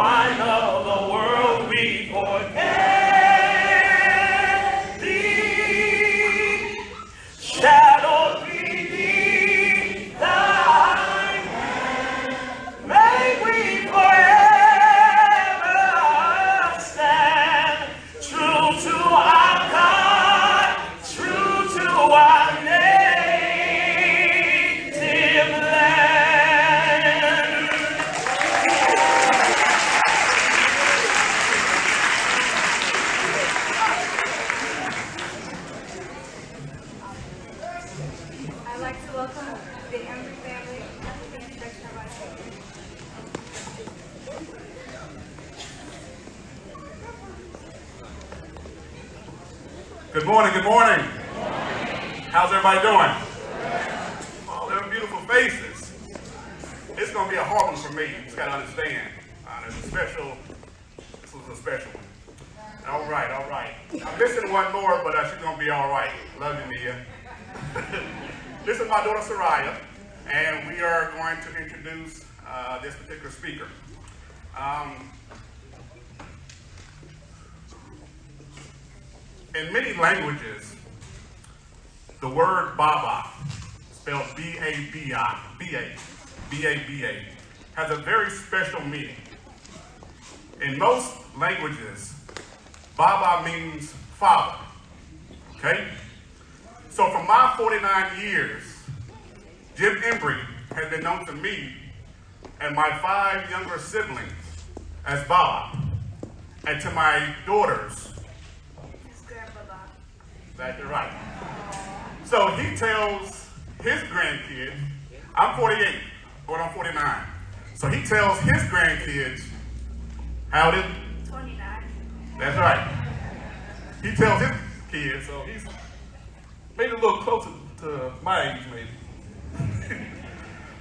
wine of the world we forget thee. Shadow beneath thy hand, may we forever stand true to our God, true to our native land. I'd like to welcome the Embry family to the introduction of our speaker. Good morning, good morning. How's everybody doing? Oh, they're beautiful faces. It's going to be a hard one for me. You just got to understand. This was a special one. All right, all right. I'm missing one more, but she's going to be all right. Love you, Mia. This is my daughter, Soraya, and we are going to introduce this particular speaker. In many languages, the word Baba, spelled B-A-B-A, has a very special meaning. In most languages, Baba means father, okay? So for my 49 years, Jim Embry has been known to me and my 5 younger siblings as Baba, and to my daughters, exactly right. So he tells his grandkids, I'm 48, going on 49. So he tells his grandkids, how old is he? 29. That's right. He tells his kids, so he's maybe a little closer to my age, maybe.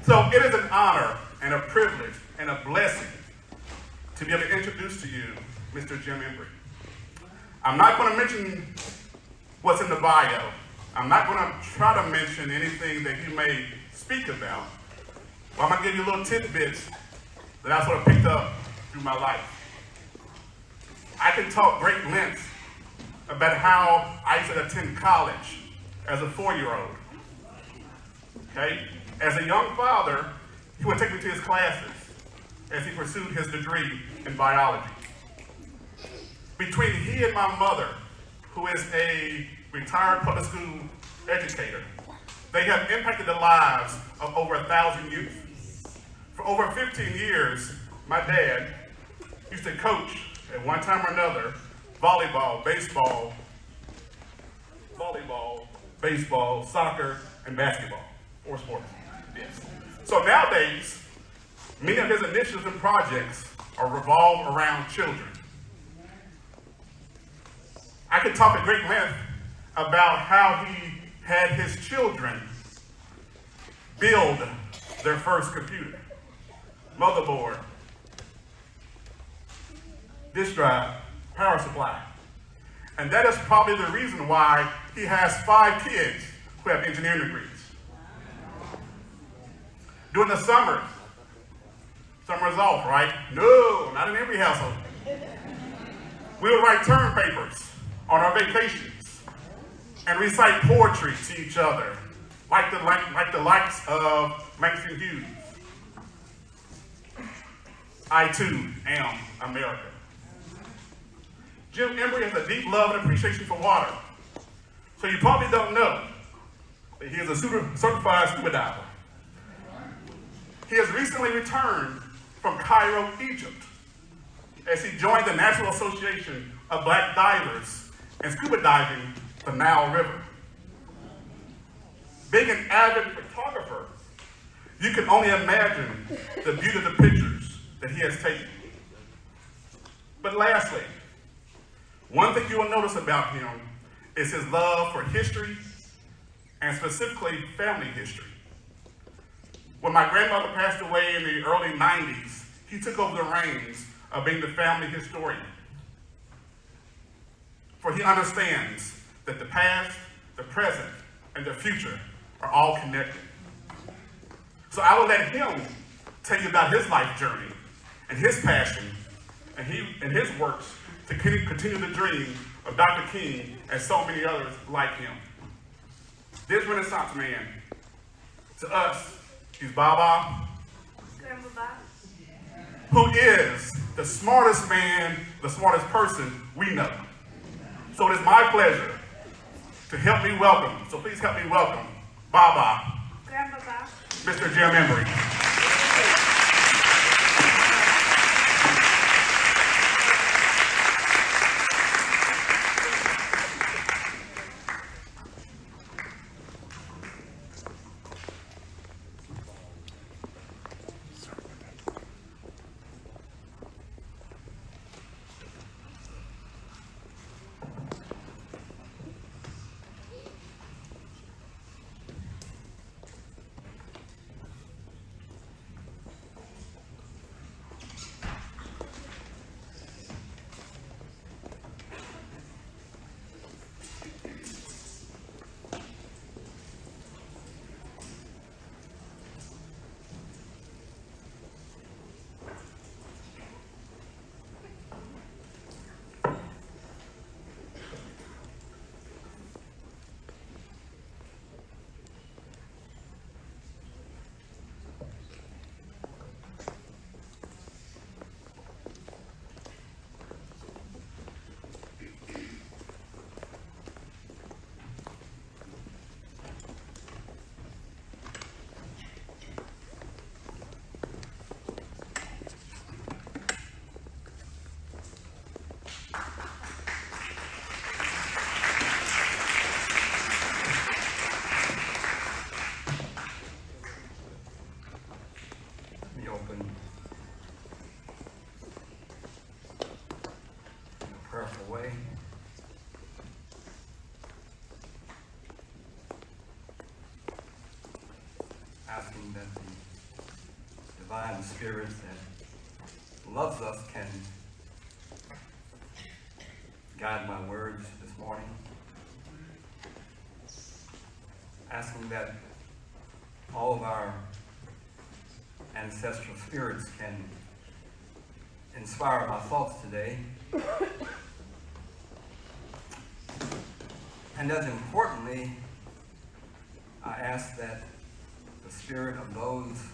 So it is an honor and a privilege and a blessing to be able to introduce to you Mr. Jim Embry. I'm not going to mention what's in the bio. I'm not going to try to mention anything that you may speak about. But I'm going to give you little tidbits that I sort of picked up through my life. I can talk great lengths about how I used to attend college as a 4-year-old. Okay? As a young father, he would take me to his classes as he pursued his degree in biology. Between he and my mother, who is a retired public school educator, they have impacted the lives of over 1,000 youth. For over 15 years, my dad used to coach at one time or another volleyball, baseball, soccer, and basketball, or sports. Yes. So nowadays, many of his initiatives and projects are revolved around children. I could talk at great length about how he had his children build their first computer, motherboard, disk drive, power supply. And that is probably the reason why he has 5 kids who have engineering degrees. During the summers off, right? No, not in every household. We would write term papers on our vacations and recite poetry to each other, like the likes of Langston Hughes. I too am America. Jim Embry has a deep love and appreciation for water. So you probably don't know that he is a certified scuba diver. He has recently returned from Cairo, Egypt, as he joined the National Association of Black Divers and scuba diving the Nile River. Being an avid photographer, you can only imagine the beauty of the pictures that he has taken. But lastly, one thing you will notice about him is his love for history, and specifically family history. When my grandmother passed away in the early 90s, he took over the reins of being the family historian. For he understands that the past, the present, and the future are all connected. So I will let him tell you about his life journey and his passion and his works to continue the dream of Dr. King and so many others like him. This Renaissance man, to us, he's Baba, who is the smartest man, the smartest person we know. So it is my pleasure to help me welcome, so please help me welcome Baba, Mr. Jim Embry. Way. Asking that the divine spirit that loves us can guide my words this morning. Asking that all of our ancestral spirits can inspire my thoughts today. And as importantly, I ask that the spirit of those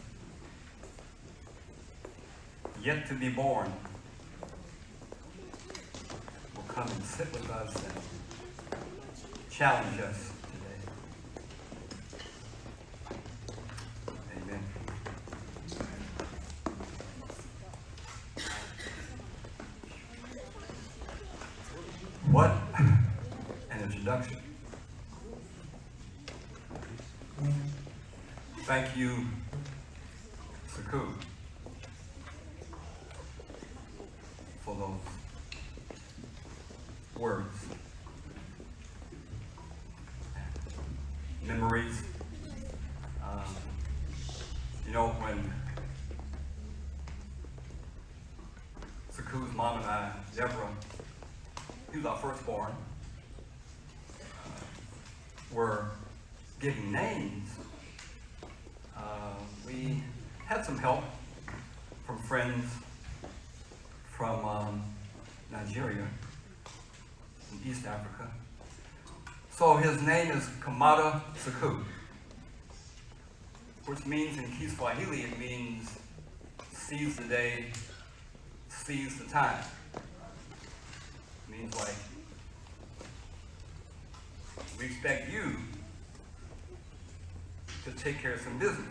yet to be born will come and sit with us and challenge us today. Amen. What an introduction. Thank you, Siku, for those words, memories. You know, when Siku's mom and I, Deborah, he was our firstborn, were giving names. We had some help from friends from Nigeria, in East Africa. So his name is Kamada Siku, which means in Kiswahili, it means seize the day, seize the time. It means like, we expect you to take care of some business.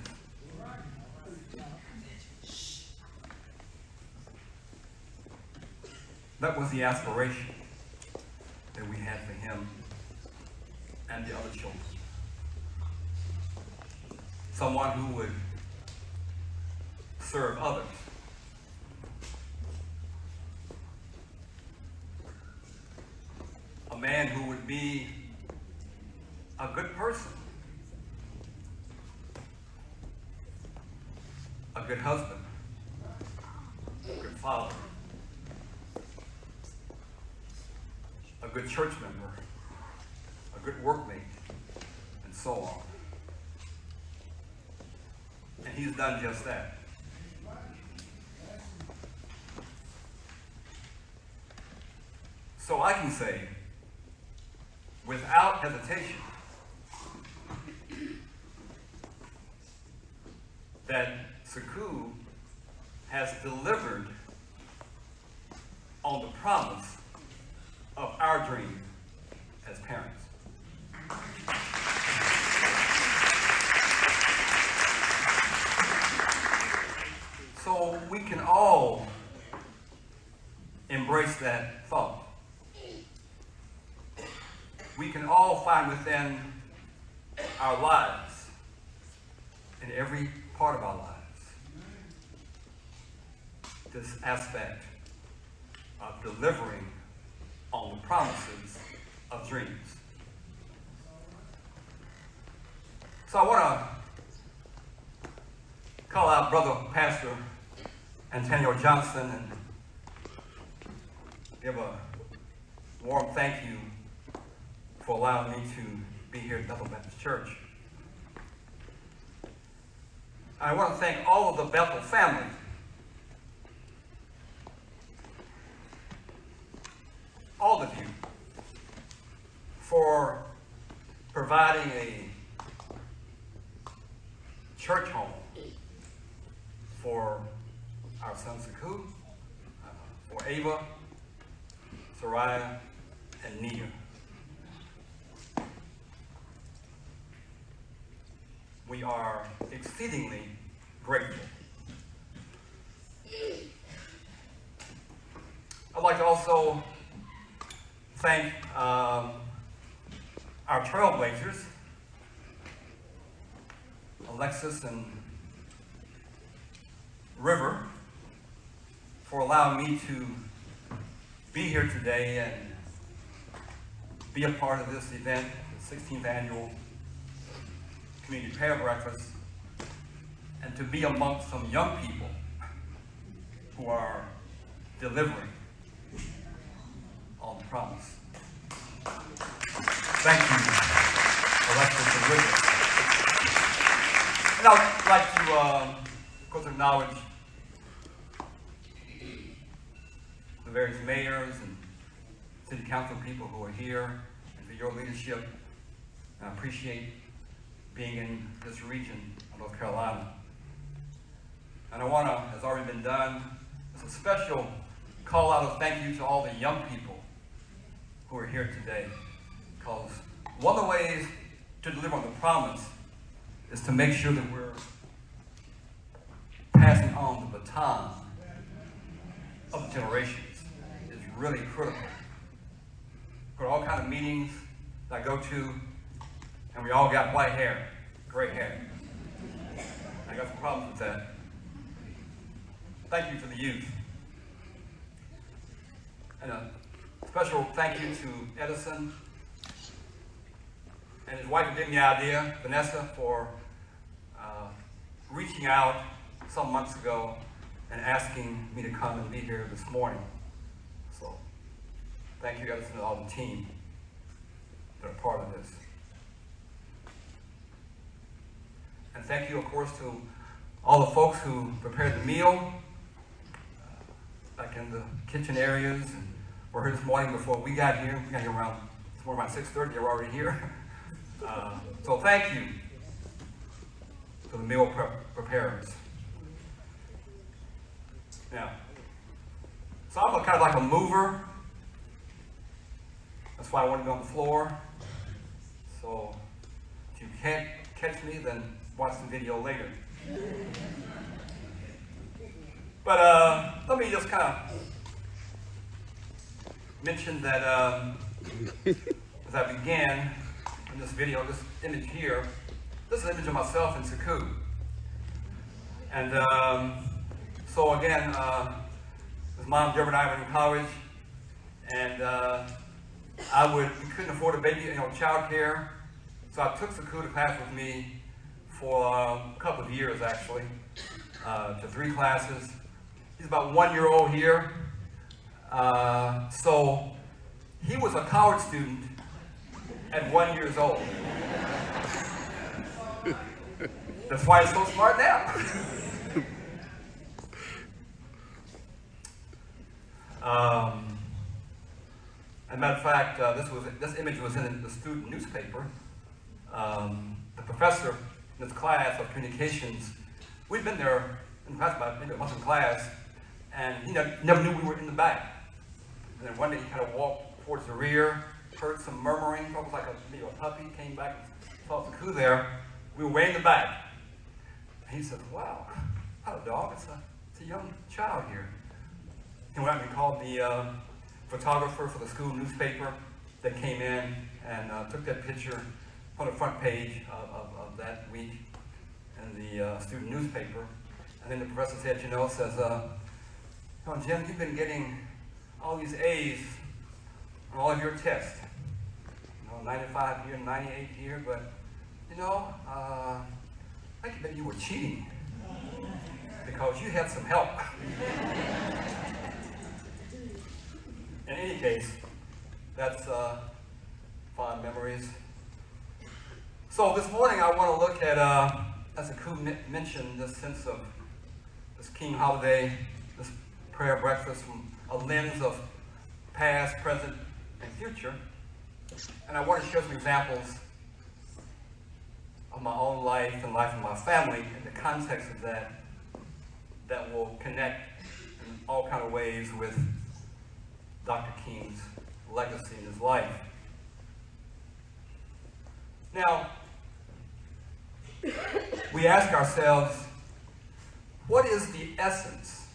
That was the aspiration that we had for him and the other children. Someone who would serve others. A man who would be a good person. A good husband. A good father. A good church member. A good workmate. And so on. And he's done just that. So I can say, without hesitation, that Siku has delivered on the promise of our dream as parents. So we can all embrace that thought. We can all find within our lives, in every part of our lives, this aspect of delivering on the promises of dreams. So I want to call out Brother Pastor Antonio Johnson and give a warm thank you for allowing me to be here at Bethel Baptist Church. I want to thank all of the Bethel family all of you for providing a church home for our son Siku, for Ava, Soraya, and Nia. We are exceedingly grateful. I'd like to also thank our trailblazers, Alexis and River, for allowing me to be here today and be a part of this event, the 16th annual Community Prayer Breakfast, and to be amongst some young people who are delivering on the promise. Thank you, Alexis and River. And I'd like to, of course, acknowledge the various mayors and city council people who are here, and for your leadership. And I appreciate being in this region of North Carolina. And I want to, as already been done, it's a special call out of thank you to all the young people who are here today. Because one of the ways to deliver on the promise is to make sure that we're passing on the baton of the generations. It's really critical. Go to all kinds of meetings that I go to, and we all got white hair, gray hair. I got some problems with that. Thank you to the youth. And a special thank you to Edison and his wife who gave me the idea, Vanessa, for reaching out some months ago and asking me to come and be here this morning. So thank you, Edison, and all the team that are part of this. And thank you, of course, to all the folks who prepared the meal back in the kitchen areas. And we're here this morning before we got here. We got here around 6:30. They were already here. So thank you to the meal preparers. Now, so I'm kind of like a mover. That's why I want to be on the floor. So if you can't catch me, then watch the video later. But let me just kind of mention that as I began in this video, this image here, this is an image of myself in Siku. And so again, his mom, Deborah, and I were in college, and we couldn't afford a baby, child care. So I took Siku to class with me for a couple of years, actually, to 3 classes. He's about 1 year old here. So he was a college student at 1 year old. That's why he's so smart now. As a matter of fact, this image was in the student newspaper. The professor in this class of communications, we'd been there in class about maybe a month in class, and he never knew we were in the back. And then one day he kind of walked towards the rear, heard some murmuring, almost like maybe a puppy, came back and saw Siku there. We were way in the back. And he said, "Wow, hello dog, it's a young child here." He went out and called the photographer for the school newspaper that came in and took that picture on the front page of that week in the student newspaper. And then the professor said, Jim, you've been getting all these A's on all of your tests. 95 here, 98 here, but I think maybe you were cheating because you had some help. In any case, that's fond memories. So this morning I want to look at, as Siku mentioned, this sense of this King holiday, this prayer breakfast from a lens of past, present, and future. And I want to share some examples of my own life and life of my family in the context of that will connect in all kinds of ways with Dr. King's legacy in his life. Now, we ask ourselves, what is the essence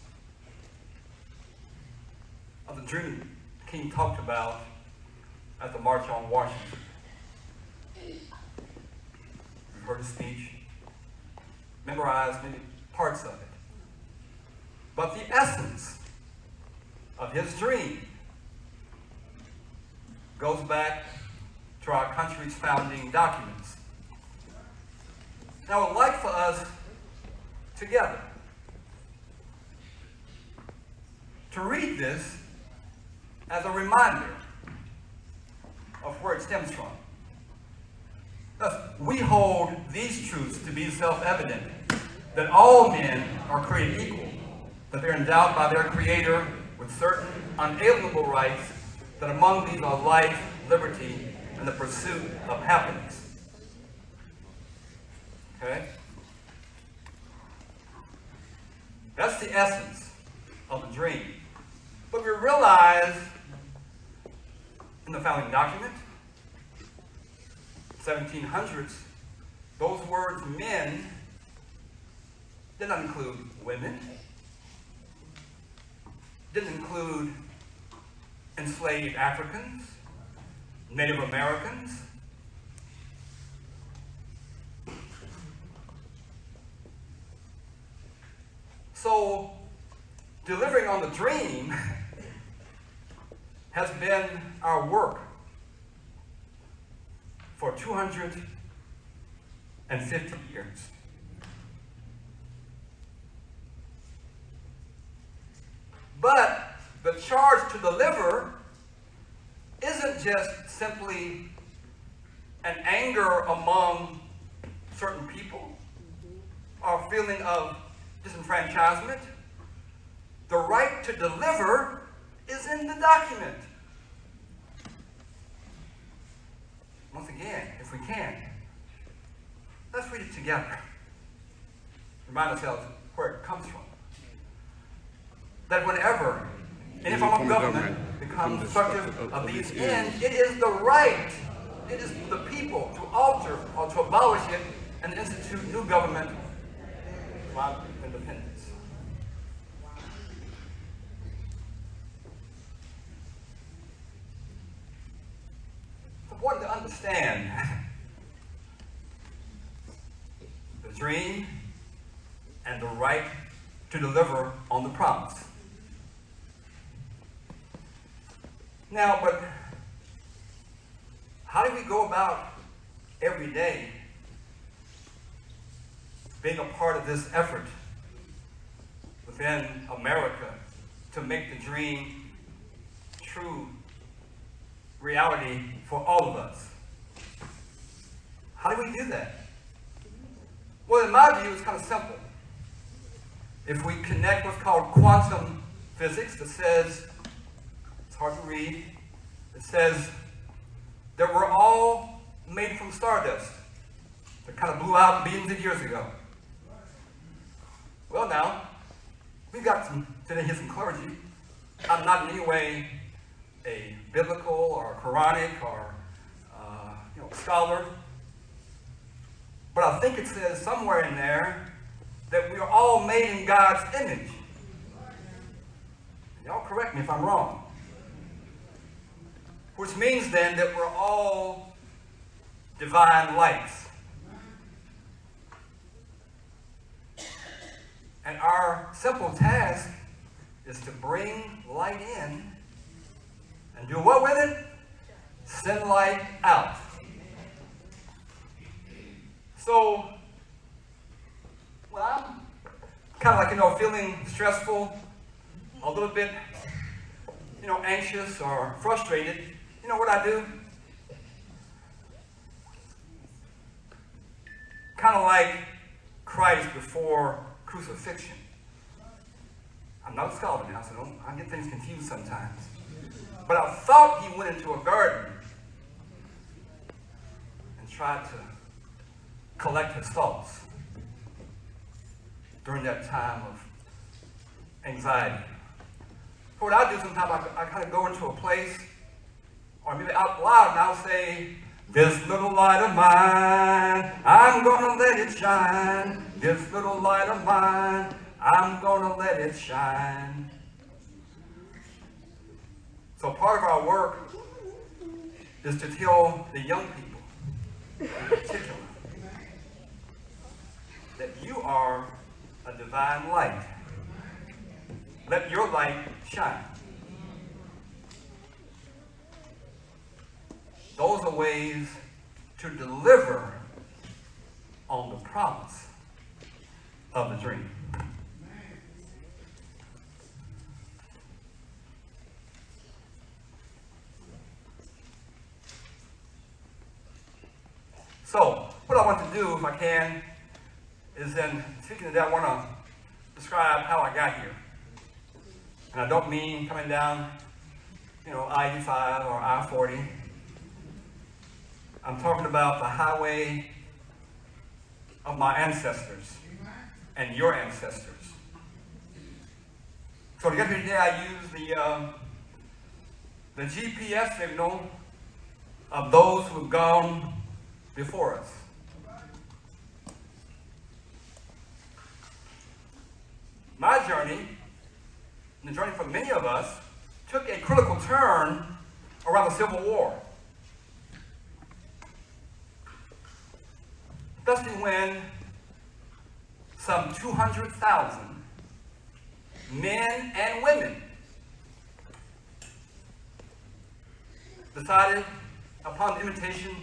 of the dream King talked about at the March on Washington? You've heard his speech, memorized many parts of it. But the essence of his dream goes back to our country's founding documents. Now, I would like for us together to read this as a reminder of where it stems from. Thus, we hold these truths to be self-evident, that all men are created equal, that they're endowed by their Creator with certain unalienable rights, that among these are life, liberty, and the pursuit of happiness. Okay? That's the essence of the dream. But we realize in the founding document, 1700s, those words men did not include women, didn't include enslaved Africans, Native Americans. So, delivering on the dream has been our work for 250 years. But the charge to deliver isn't just simply an anger among certain people or a feeling of disenfranchisement. The right to deliver is in the document. Once again, if we can, let's read it together. Remind ourselves where it comes from. That whenever any form of government becomes destructive of these ends, it is the right, it is the people to alter or to abolish it and institute new government by independence. It's important to understand the dream and the right to deliver on the promise. Now, but how do we go about every day being a part of this effort within America to make the dream true reality for all of us? How do we do that? Well, in my view, it's kind of simple. If we connect what's called quantum physics, that says, it's hard to read, it says that we're all made from stardust that kind of blew out billions of years ago. Well, now, we've got today some clergy. I'm not in any way a biblical or Quranic or scholar, but I think it says somewhere in there that we are all made in God's image. Y'all correct me if I'm wrong. Which means then that we're all divine lights. And our simple task is to bring light in and do what with it? Send light out. So, when I'm kind of feeling stressful, a little bit, anxious or frustrated, you know what I do? Kind of like Christ before crucifixion. I'm not a scholar now, so I get things confused sometimes. But I thought he went into a garden and tried to collect his thoughts during that time of anxiety. So what I do sometimes, I kind of go into a place, or maybe out loud, and I'll say, "This little light of mine, I'm gonna let it shine. This little light of mine, I'm gonna let it shine." So part of our work is to tell the young people, in particular, that you are a divine light. Let your light shine. Those are ways to deliver on the promise of the dream. So, what I want to do, if I can, is then, speaking of that, I want to describe how I got here. And I don't mean coming down, I-85 or I-40. I'm talking about the highway of my ancestors and your ancestors. So to get here today, I use the GPS signal of those who have gone before us. My journey, and the journey for many of us, took a critical turn around the Civil War. Especially when some 200,000 men and women decided, upon the invitation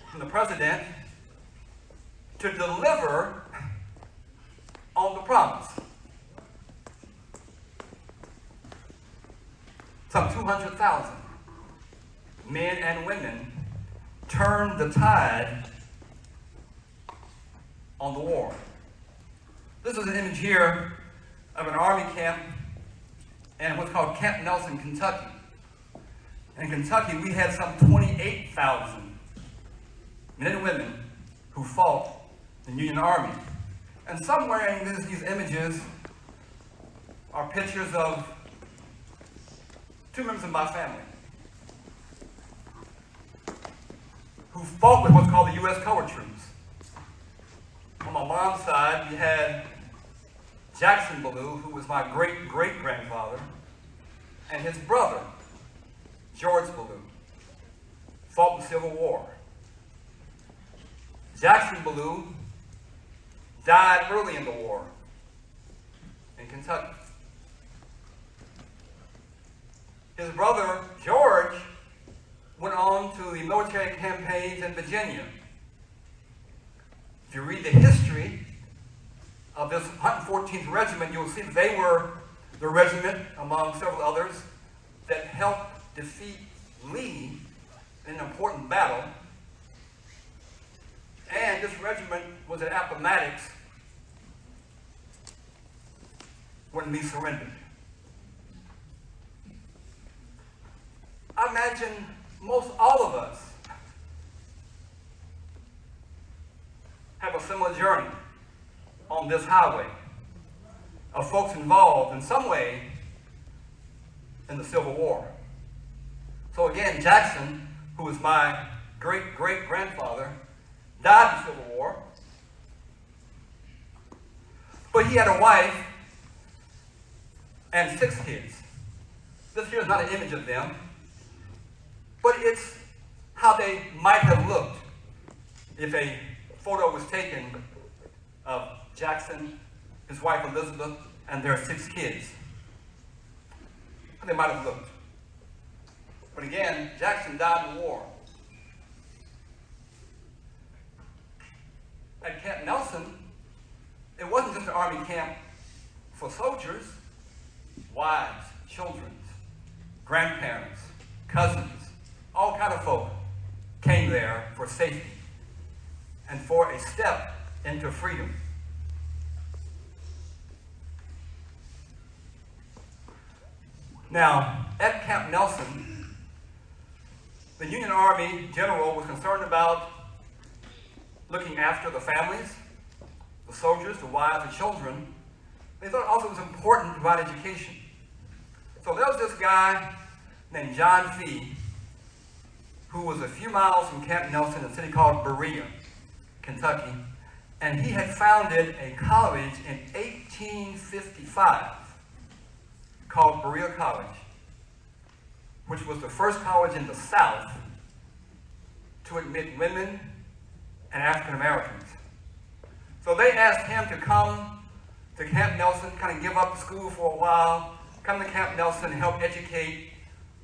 from the president, to deliver on the promise. Some 200,000 men and women turned the tide on the war. This is an image here of an army camp in what's called Camp Nelson, Kentucky. In Kentucky, we had some 28,000 men and women who fought in the Union Army. And somewhere in these images are pictures of two members of my family who fought with what's called the U.S. colored troops. On my mom's side, we had Jackson Ballou, who was my great-great-grandfather, and his brother, George Ballou, fought in the Civil War. Jackson Ballou died early in the war in Kentucky. His brother, George, went on to the military campaigns in Virginia. If you read the history of this 114th Regiment, you'll see that they were the regiment, among several others, that helped defeat Lee in an important battle. And this regiment was at Appomattox when Lee surrendered. I I imagine most all of us have a similar journey on this highway of folks involved in some way in the Civil War. So again, Jackson, who was my great-great-grandfather, died in the Civil War. But he had a wife and 6 kids. This here is not an image of them, but it's how they might have looked if a photo was taken of Jackson, his wife Elizabeth, and their 6 kids. How they might have looked. But again, Jackson died in the war. At Camp Nelson, it wasn't just an army camp for soldiers. Wives, children, grandparents, cousins, all kind of folk came there for safety and for a step into freedom. Now, at Camp Nelson, the Union Army general was concerned about looking after the families, the soldiers, the wives, the children. They thought also it was important to provide education. So there was this guy named John Fee, who was a few miles from Camp Nelson in a city called Berea, Kentucky, and he had founded a college in 1855 called Berea College, which was the first college in the South to admit women and African Americans. So they asked him to come to Camp Nelson, kind of give up school for a while, come to Camp Nelson and help educate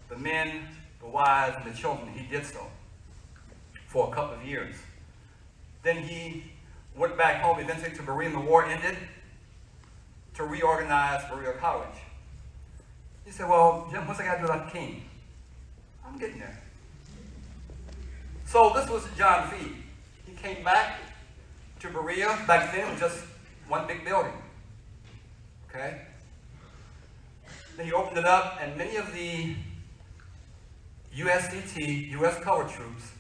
the men, the wives, and the children. He did so for a couple of years. Then he went back home eventually to Berea, and the war ended, to reorganize Berea College. He said, well, Jim, what's I got to do like a king? I'm getting there. So this was John Fee. He came back to Berea. Back then, it was just one big building. Okay? Then he opened it up, and many of the USCT, U.S. colored troops,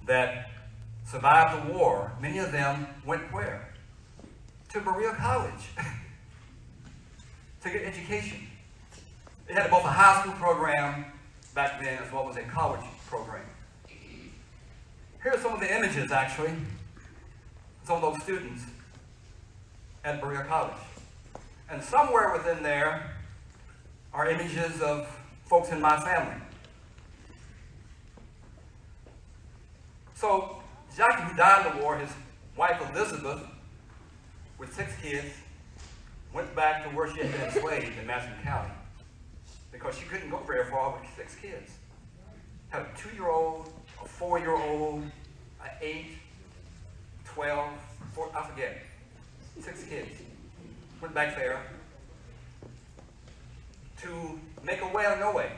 that survived the war, many of them went where? To Berea College to get education. They had both a high school program back then as well as a college program. Here are some of the images, actually, some of those students at Berea College. And somewhere within there are images of folks in my family. So, Jackson, who died in the war, his wife Elizabeth, with 6 kids, went back to where she had been enslaved in Madison County because she couldn't go very far with 6 kids. Had a 2-year-old, a 4-year-old, an 8, 12, 4, I forget, 6 kids. Went back there to make a way out of no way,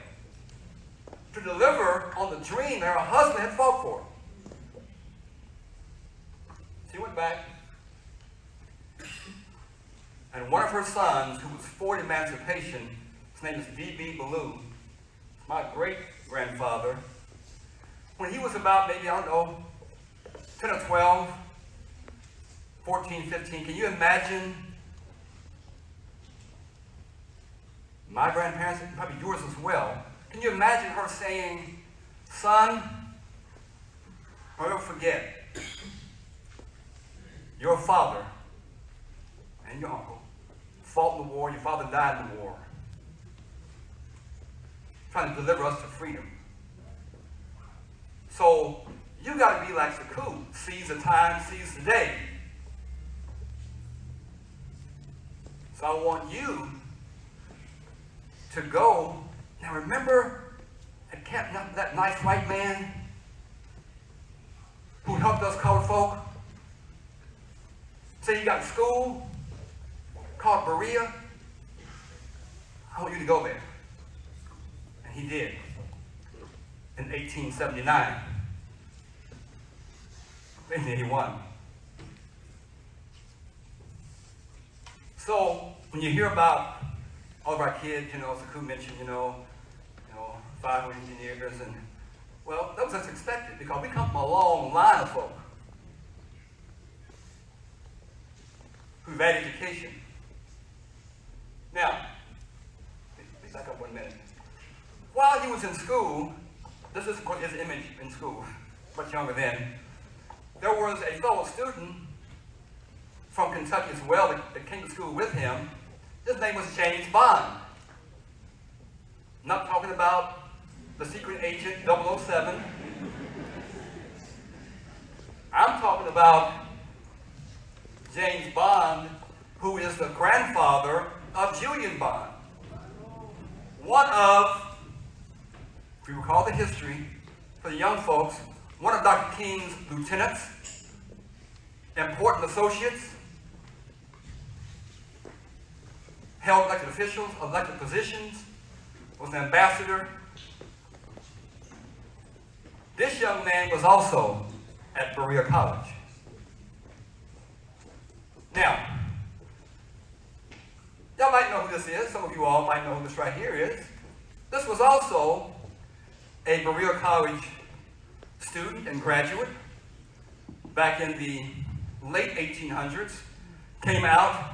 to deliver on the dream that her husband had fought for. She went back, and one of her sons, who was for emancipation, his name is D.B. Ballou, my great-grandfather, when he was about maybe, I don't know, 10 or 12, 14, 15, can you imagine my grandparents, and probably yours as well, can you imagine her saying, son, I'll never forget, your father and your uncle fought in the war, your father died in the war, trying to deliver us to freedom. So you got to be like Siku, seize the time, seize the day. So I want you to go. Now remember at Camp Nelson, that nice white man who helped us colored folk? Say you got a school called Berea. I want you to go there. And he did in 1879, 1881. So when you hear about all of our kids, Siku mentioned, 5 engineers, and well, that was as expected because we come from a long line of folk who've had education. Now, let me back up 1 minute. While he was in school, this is his image in school, much younger then, there was a fellow student from Kentucky as well that came to school with him. His name was James Bond. Not talking about the secret agent 007. I'm talking about James Bond, who is the grandfather of Julian Bond. One of, if you recall the history, for the young folks, one of Dr. King's lieutenants, important associates, held elected officials, elected positions, was an ambassador. This young man was also at Berea College. Now, y'all might know who this is. Some of you all might know who this right here is. This was also a Berea College student and graduate back in the late 1800s. Came out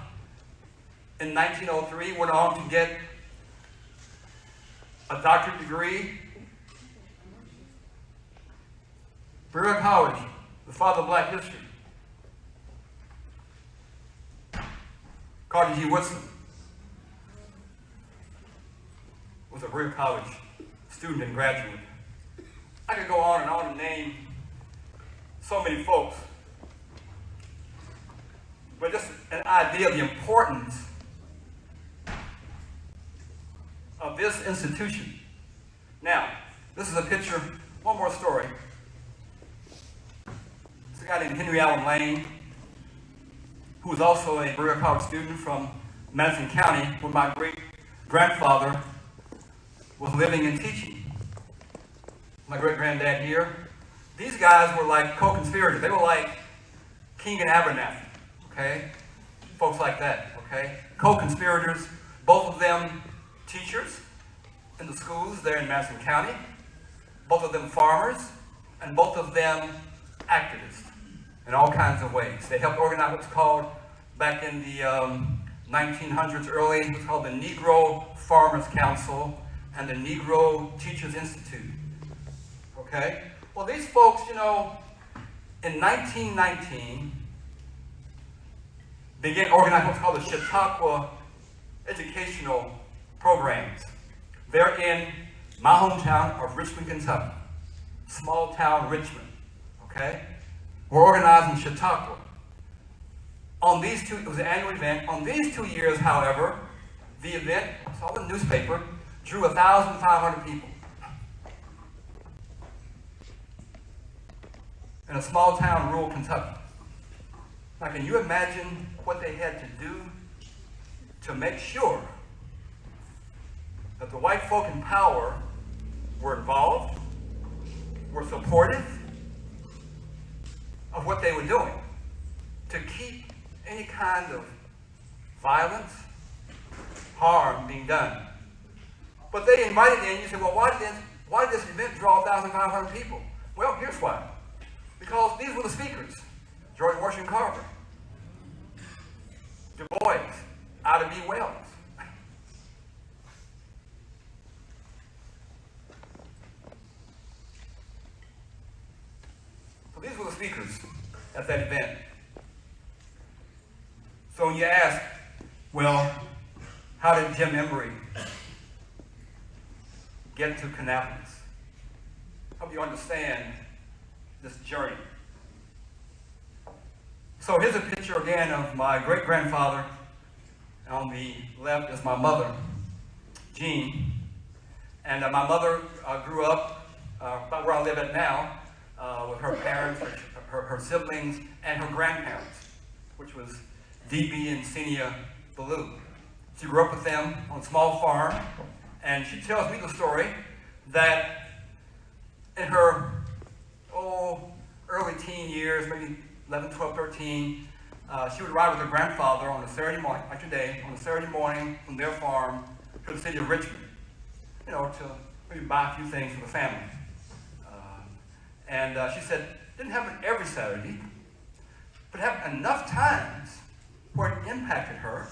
in 1903, went on to get a doctorate degree. Berea College, the father of black history. Carter G. Woodson was a Berea College student and graduate. I could go on and name so many folks, but just an idea of the importance of this institution. Now, this is a picture, one more story. It's a guy named Henry Allen Lane, who was also a Berea College student from Madison County, where my great-grandfather was living and teaching. My great-granddad here. These guys were like co-conspirators. They were like King and Abernathy, okay? Folks like that, okay? Co-conspirators, both of them teachers in the schools there in Madison County, both of them farmers, and both of them activists in all kinds of ways. They helped organize what's called, back in the 1900s early, it was called the Negro Farmers Council and the Negro Teachers Institute. Okay? Well, these folks, in 1919, began organizing what's called the Chautauqua educational programs. They're in my hometown of Richmond, Kentucky. Small town Richmond. Okay? We're organized in Chautauqua. On these two, it was an annual event. On these 2 years, however, the event, I saw in the newspaper, drew 1,500 people. In a small town, rural Kentucky. Now, can you imagine what they had to do to make sure that the white folk in power were involved, were supportive of what they were doing, to keep any kind of violence, harm being done? But they invited in, you say, well, why did this event draw 1,500 people? Well, here's why. Because these were the speakers. George Washington Carver, Du Bois, Ida B. Wells. So these were the speakers at that event. So when you ask, well, how did Jim Embry get to Kannapolis? Help you understand this journey. So here's a picture again of my great-grandfather. On the left is my mother, Jean. And my mother grew up about where I live at now with her parents, her siblings, and her grandparents, which was D.B. and Senia Ballou. She grew up with them on a small farm, and she tells me the story that in her early teen years, maybe 11, 12, 13, she would ride with her grandfather on a Saturday morning, like today, on a Saturday morning from their farm to the city of Richmond, to maybe buy a few things for the family. And she said, didn't happen every Saturday, but it happened enough times where it impacted her.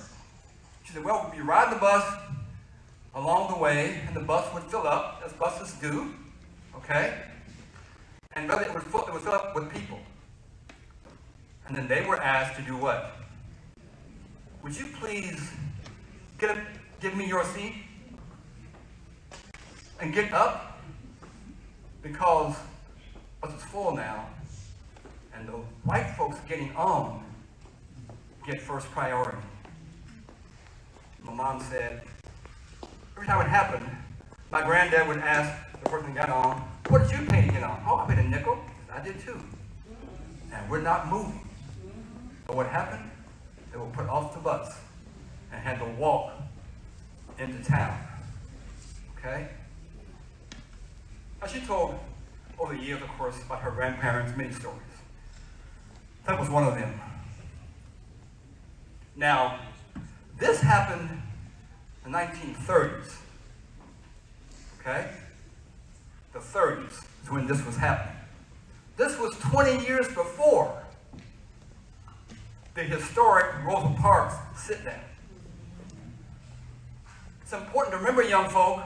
She said, well, we'd be riding the bus along the way, and the bus would fill up, as buses do, okay? And really, it would fill up with people. And then they were asked to do what? Would you please give me your seat? And get up? Because bus is full now, and the white folks getting on get first priority. My mom said, every time it happened, my granddad would ask the person who got on, what did you pay to get on? Oh, I paid a nickel. I did too. And we're not moving. But what happened? They were put off the bus and had to walk into town. Okay? Now she told over the years, of course, about her grandparents, many stories. That was one of them. Now, this happened in the 1930s. Okay? The 30s is when this was happening. This was 20 years before the historic Rosa Parks sit-down. It's important to remember, young folk,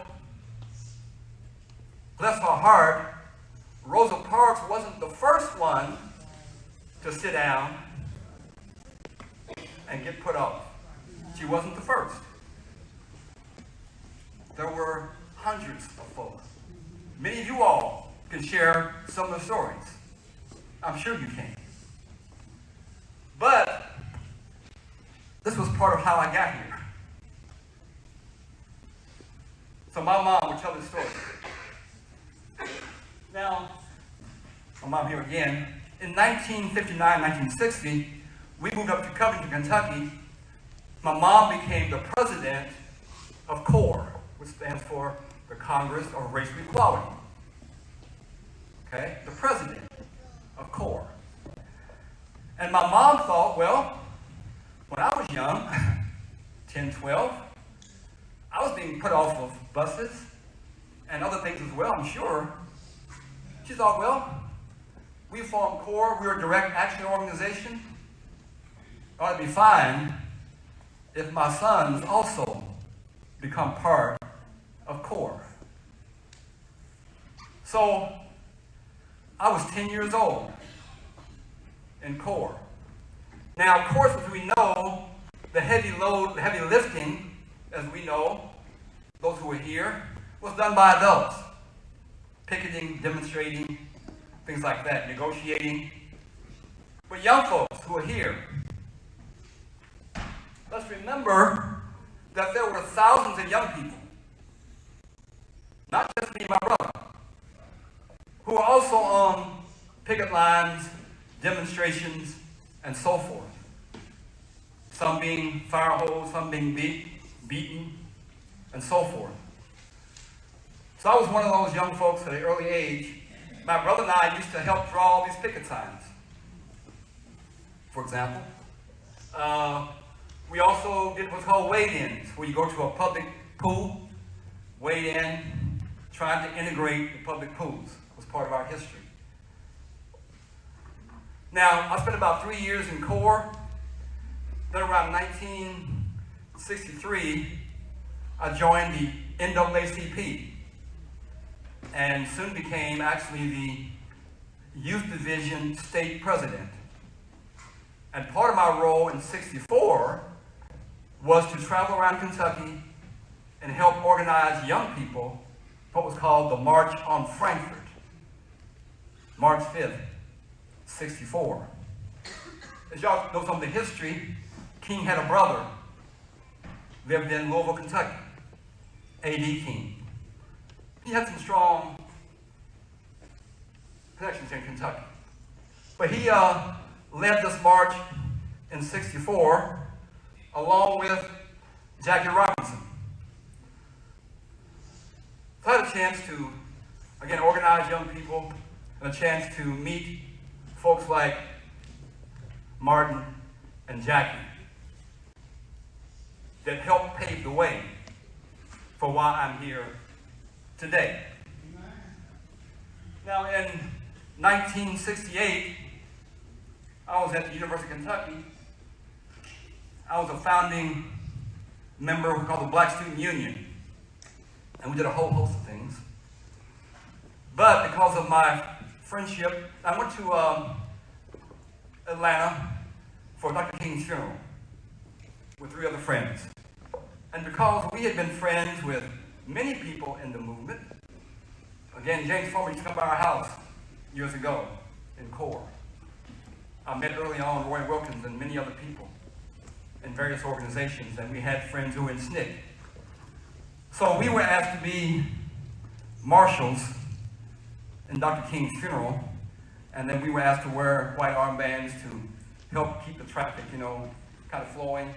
bless her heart, Rosa Parks wasn't the first one to sit down and get put off. She wasn't the first. There were hundreds of folks. Many of you all can share some of the stories. I'm sure you can. But this was part of how I got here. So my mom would tell this story. Now, my mom here again. In 1959, 1960, we moved up to Covington, Kentucky. My mom became the president of CORE, which stands for the Congress of Racial Equality. Okay? The president of CORE. And my mom thought, well, when I was young, 10, 12, I was being put off of buses and other things as well, I'm sure. She thought, well, we formed CORE, we're a direct action organization. It ought to be fine if my sons also become part of CORE. So I was 10 years old in CORE. Now, of course, as we know, the heavy lifting, as we know, those who were here, was done by adults. Picketing, demonstrating, things like that, negotiating. But young folks who are here, let's remember that there were thousands of young people, not just me and my brother, who were also on picket lines, demonstrations, and so forth. Some being fire hosed, some being beaten, and so forth. So I was one of those young folks at an early age. My brother and I used to help draw all these picket signs. For example, we also did what's called wade-ins, where you go to a public pool, wade in, trying to integrate the public pools. It was part of our history. Now, I spent about 3 years in CORE. Then around 1963, I joined the NAACP and soon became actually the Youth Division State President. And part of my role in 64 was to travel around Kentucky and help organize young people what was called the March on Frankfurt, March 5th, 64. As y'all know some of the history, King had a brother, lived in Louisville, Kentucky, A.D. King. He had some strong connections in Kentucky. But he led this march in 64 along with Jackie Robinson. So I had a chance to, again, organize young people and a chance to meet folks like Martin and Jackie that helped pave the way for why I'm here today. Now, in 1968, I was at the University of Kentucky. I was a founding member of what we call the Black Student Union, and we did a whole host of things. But because of my friendship, I went to Atlanta for Dr. King's funeral with 3 other friends. And because we had been friends with many people in the movement, again, James Foreman used to come by our house years ago in CORE. I met early on Roy Wilkins and many other people in various organizations, and we had friends who were in SNCC. So we were asked to be marshals in Dr. King's funeral, and then we were asked to wear white armbands to help keep the traffic, kind of flowing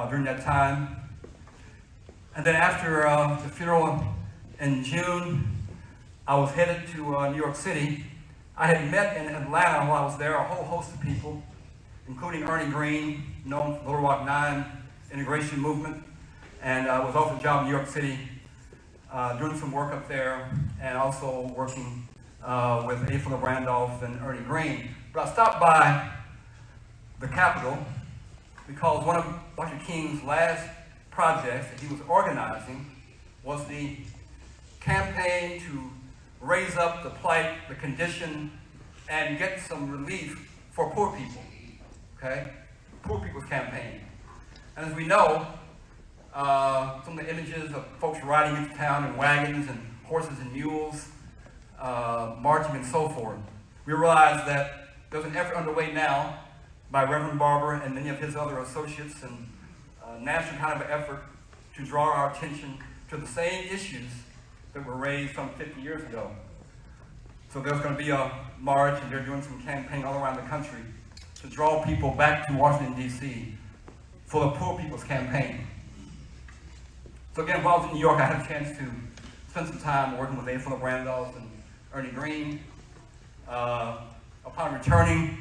during that time. And then after the funeral in June, I was headed to New York City. I had met in Atlanta while I was there a whole host of people, including Ernie Green, known for the Little Rock 9 integration movement, and I was offered a job in New York City doing some work up there, and also working with Bethel Randolph and Ernie Green. But I stopped by the Capitol because one of Dr. King's last projects that he was organizing was the campaign to raise up the plight, the condition, and get some relief for poor people, okay? Poor People's Campaign. And as we know, some of the images of folks riding into town in wagons and horses and mules, marching and so forth, we realize that there's an effort underway now by Reverend Barber and many of his other associates, and national kind of effort to draw our attention to the same issues that were raised some 50 years ago. So there's going to be a march, and they're doing some campaign all around the country to draw people back to Washington, D.C. for the Poor People's Campaign. So again, while I was in New York, I had a chance to spend some time working with Bethel Randolph and Ernie Green. Upon returning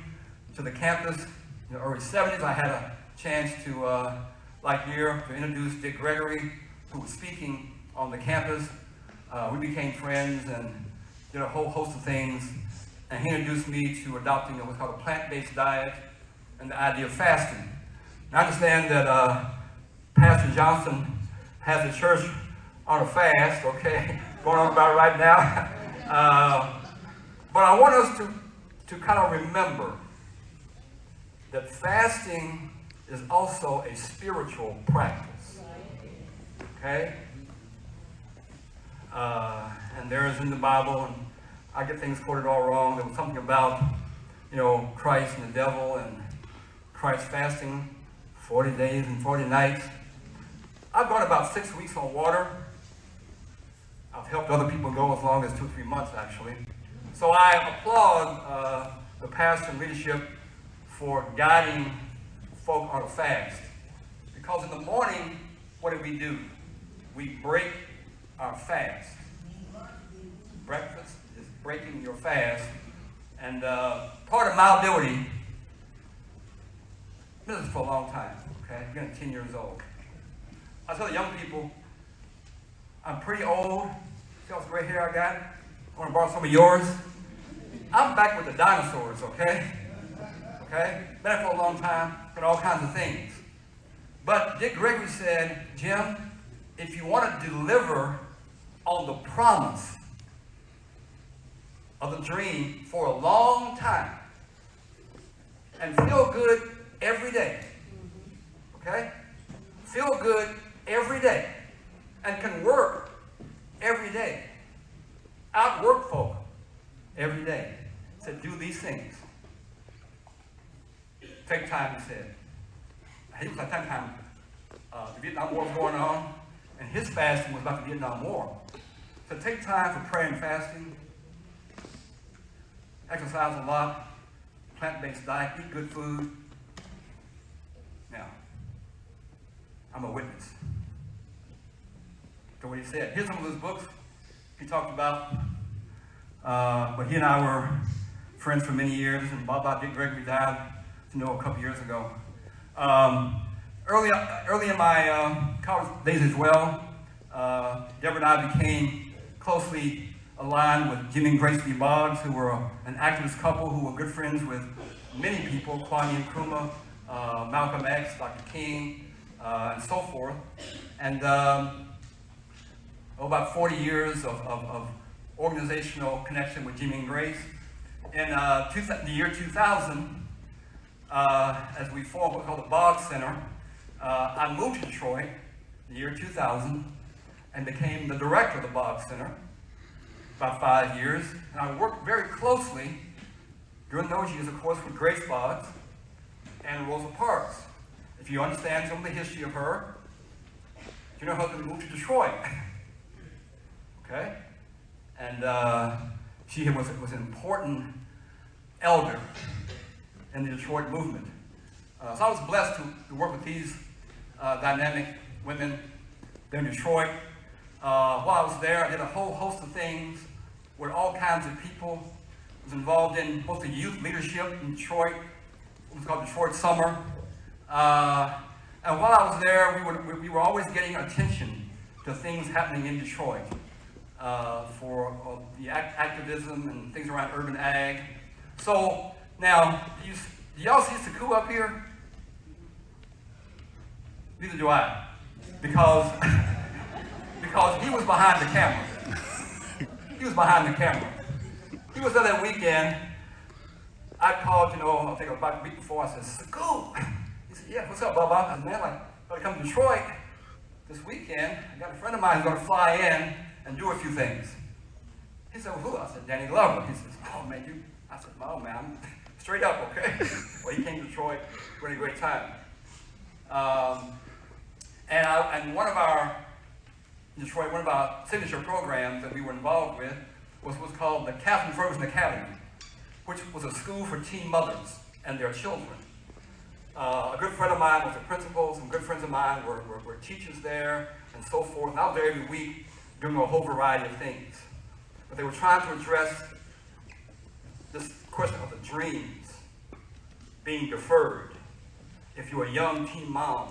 to the campus in the early 70s, I had a chance to, like here, to introduce Dick Gregory, who was speaking on the campus. We became friends and did a whole host of things, and he introduced me to adopting what's called a plant-based diet and the idea of fasting. And I understand that Pastor Johnson has the church on a fast, okay, going on about right now. But I want us to kind of remember that fasting is also a spiritual practice, okay? And there is in the Bible, and I get things quoted all wrong, there was something about, Christ and the devil, and Christ fasting 40 days and 40 nights. I've gone about 6 weeks on water. I've helped other people go as long as 2 or 3 months, actually. So I applaud the pastor and leadership for guiding folk on a fast. Because in the morning, what do? We break our fast. Breakfast is breaking your fast. And part of my ability, this is for a long time, okay? I'm getting 10 years old. I tell the young people, I'm pretty old. See all this gray hair I got? I want to borrow some of yours. I'm back with the dinosaurs, okay? Okay? Been there for a long time, done all kinds of things. But Dick Gregory said, Jim, if you want to deliver on the promise of the dream for a long time and feel good every day, okay? Feel good every day and can work every day. Outwork folk every day. Said, do these things. Take time, he said. He was at that time, the Vietnam War was going on, and his fasting was about the Vietnam War. So take time for prayer and fasting, exercise a lot, plant-based diet, eat good food. Now, I'm a witness to what he said. Here's some of his books he talked about, but he and I were friends for many years, and Bob Dick Gregory died, a couple years ago. Early in my college days as well, Deborah and I became closely aligned with Jimmy and Grace Lee Boggs, who were an activist couple who were good friends with many people, Kwame Nkrumah, Malcolm X, Dr. King, and so forth. And about 40 years of organizational connection with Jimmy and Grace. In the year 2000, as we formed what's called the Boggs Center, I moved to Detroit in the year 2000 and became the director of the Boggs Center about 5 years. And I worked very closely during those years, of course, with Grace Boggs and Rosa Parks. If you understand some of the history of her, you know her husband moved to Detroit. Okay? And she was an important elder in the Detroit movement. So I was blessed to work with these dynamic women there in Detroit. While I was there, I did a whole host of things with all kinds of people. I was involved in both the youth leadership in Detroit, what was called Detroit Summer. And while I was there, we were always getting attention to things happening in Detroit for the activism and things around urban ag. So now, do y'all see Siku up here? Neither do I, because he was behind the camera. He was behind the camera. He was there that weekend. I called, I think about a week before. I said, Siku. He said, yeah, what's up, Bubba? I said, man, I'm going to come to Detroit this weekend. I got a friend of mine who's going to fly in and do a few things. He said, well, who? I said, Danny Glover. He says, oh, man, you. I said, oh, man, I'm straight up, okay? Well, he came to Detroit, really great time. And one of our signature programs that we were involved with was what's called the Catherine Ferguson Academy, which was a school for teen mothers and their children. A good friend of mine was a principal, some good friends of mine were teachers there, and so forth. And I was there every week doing a whole variety of things. But they were trying to address this question of the dreams being deferred. If you're a young teen mom,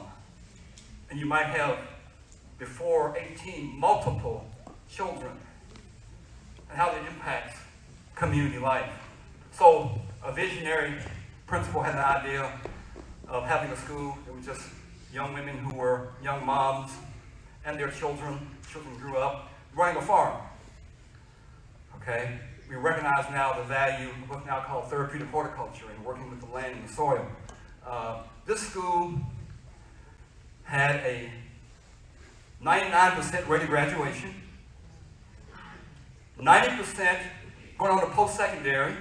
and you might have, before 18, multiple children, and how that impacts community life. So a visionary principal had an idea of having a school that was just young women who were young moms and their children grew up, running a farm. Okay? We recognize now the value of what's now called therapeutic horticulture and working with the land and the soil. This school had a 99% rate of graduation, 90% going on to post-secondary,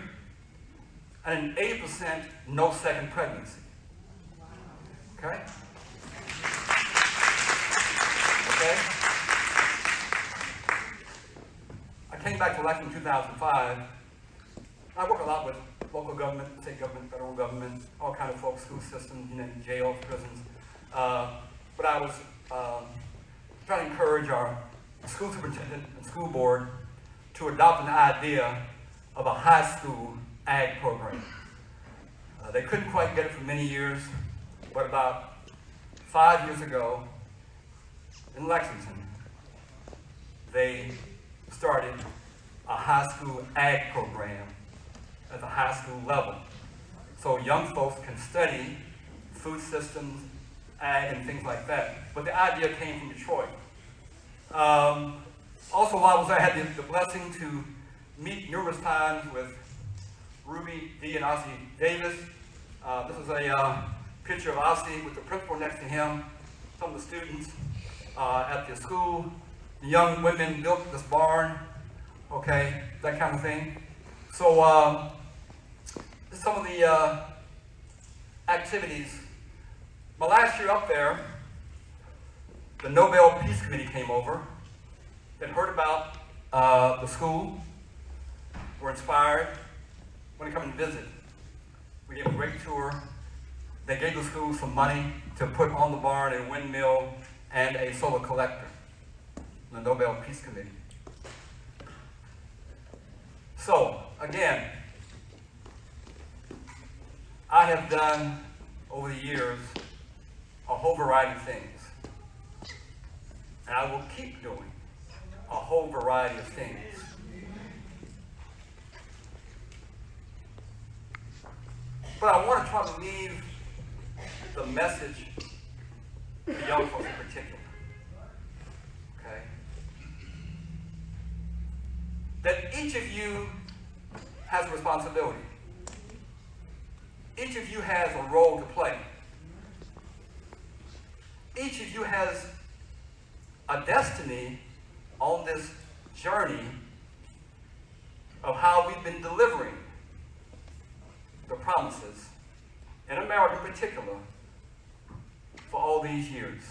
and an 80% no second pregnancy. Okay? Okay? I came back to Lexington in 2005. I work a lot with local government, state government, federal government, all kinds of folks, school systems, jails, prisons. But I was trying to encourage our school superintendent and school board to adopt an idea of a high school ag program. They couldn't quite get it for many years, but about 5 years ago in Lexington, they started a high school ag program at the high school level. So young folks can study food systems, ag, and things like that. But the idea came from Detroit. Also, while I was there, I had the blessing to meet numerous times with Ruby D. and Ossie Davis. This is a picture of Ossie with the principal next to him, some of the students at the school. The young women built this barn, okay, that kind of thing. So some of the activities. My last year up there, the Nobel Peace Committee came over. They heard about the school, were inspired, want to come and visit. We gave a great tour. They gave the school some money to put on the barn a windmill and a solar collector, the Nobel Peace Committee. So, again, I have done, over the years, a whole variety of things. And I will keep doing a whole whole variety of things. But I want to try to leave the message to young folks in particular. Okay? That each of you has a responsibility. Each of you has a role to play. Each of you has a destiny on this journey of how we've been delivering the promises, in America in particular, for all these years.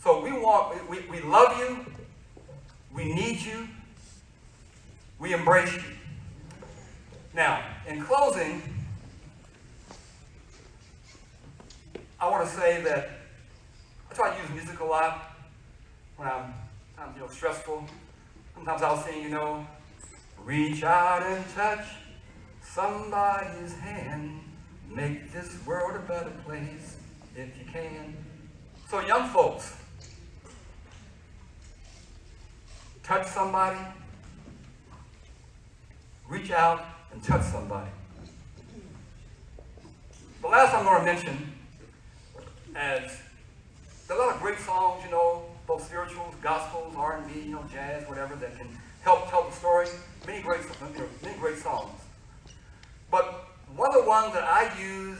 So we love you, we need you, we embrace you. Now, in closing, I want to say that I try to use music a lot when I'm stressful. Sometimes I'll sing, reach out and touch somebody's hand, make this world a better place if you can. So young folks, touch somebody, reach out and touch somebody. The last I'm going to mention, as there are a lot of great songs, both spirituals, gospels, R&B, jazz, whatever, that can help tell the story. Many great songs. But one of the ones that I use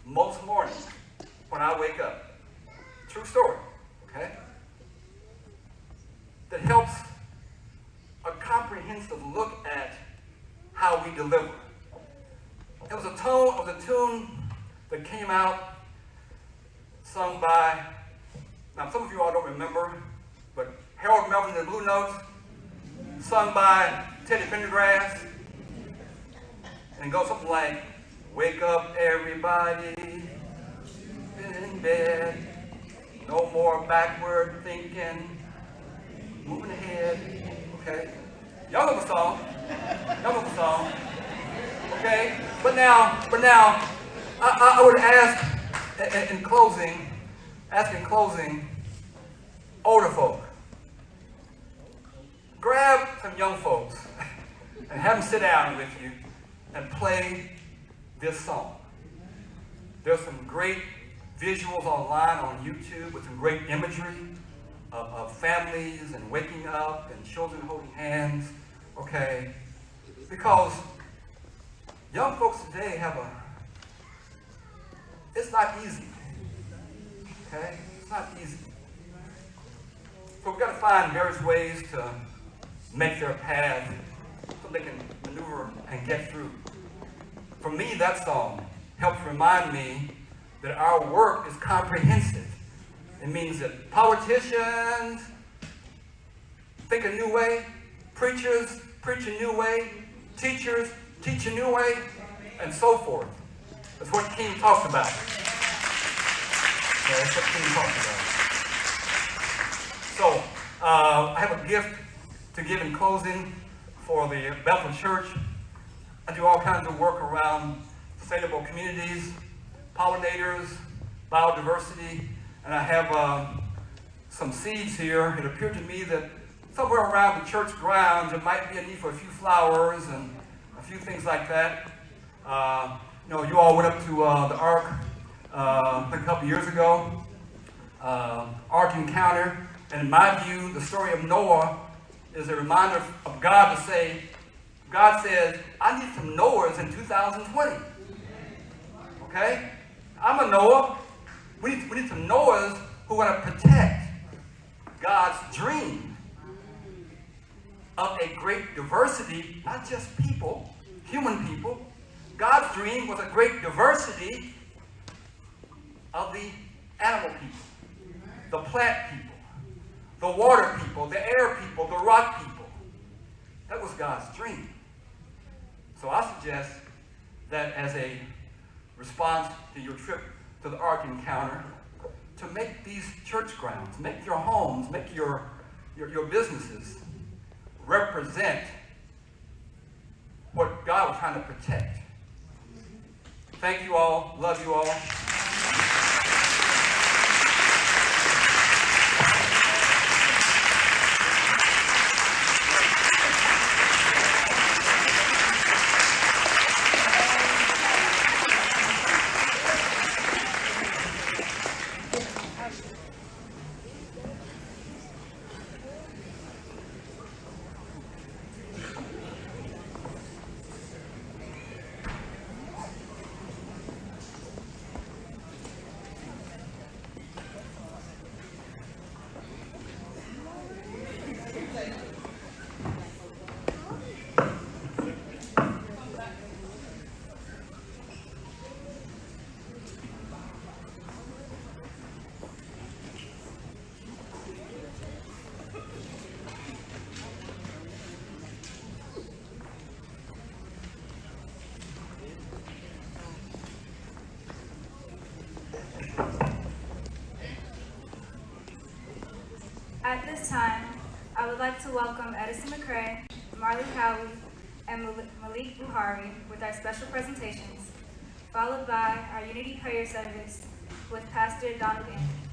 most mornings when I wake up, true story, okay, that helps a comprehensive look at how we deliver. It was a tune that came out, sung by, now some of you all don't remember, but Harold Melvin and the Blue Notes, sung by Teddy Pendergrass, and it goes something like, wake up everybody in bed, no more backward thinking, moving ahead, okay? Y'all know the song, okay? But now, I would ask in closing, older folk, grab some young folks and have them sit down with you and play this song. There's some great visuals online on YouTube with some great imagery of families and waking up and children holding hands, okay? Because young folks today it's not easy, okay? It's not easy. So we've got to find various ways to make their path so they can maneuver and get through. For me, that song helps remind me that our work is comprehensive. It means that politicians think a new way, preachers preach a new way, teachers teach a new way, and so forth. That's what King talks about. Okay, that's what King talks about. So, I have a gift to give in closing for the Bethel Church. I do all kinds of work around sustainable communities, pollinators, biodiversity, and I have some seeds here. It appeared to me that somewhere around the church grounds there might be a need for a few flowers and a few things like that. You all went up to the Ark a couple years ago, Ark Encounter, and in my view, the story of Noah is a reminder of God to say, God says, I need some Noahs in 2020. Okay? I'm a Noah. We need some Noahs who want to protect God's dream of a great diversity, not just people, human people. God's dream was a great diversity of the animal people, the plant people, the water people, the air people, the rock people. That was God's dream. So I suggest that as a response to your trip to the Ark Encounter, to make these church grounds, make your homes, make your businesses represent what God was trying to protect. Thank you all. Love you all. At this time, I would like to welcome Edison McCrea, Marley Howie, and Malik Buhari with our special presentations, followed by our Unity Prayer Service with Pastor Donald Embry.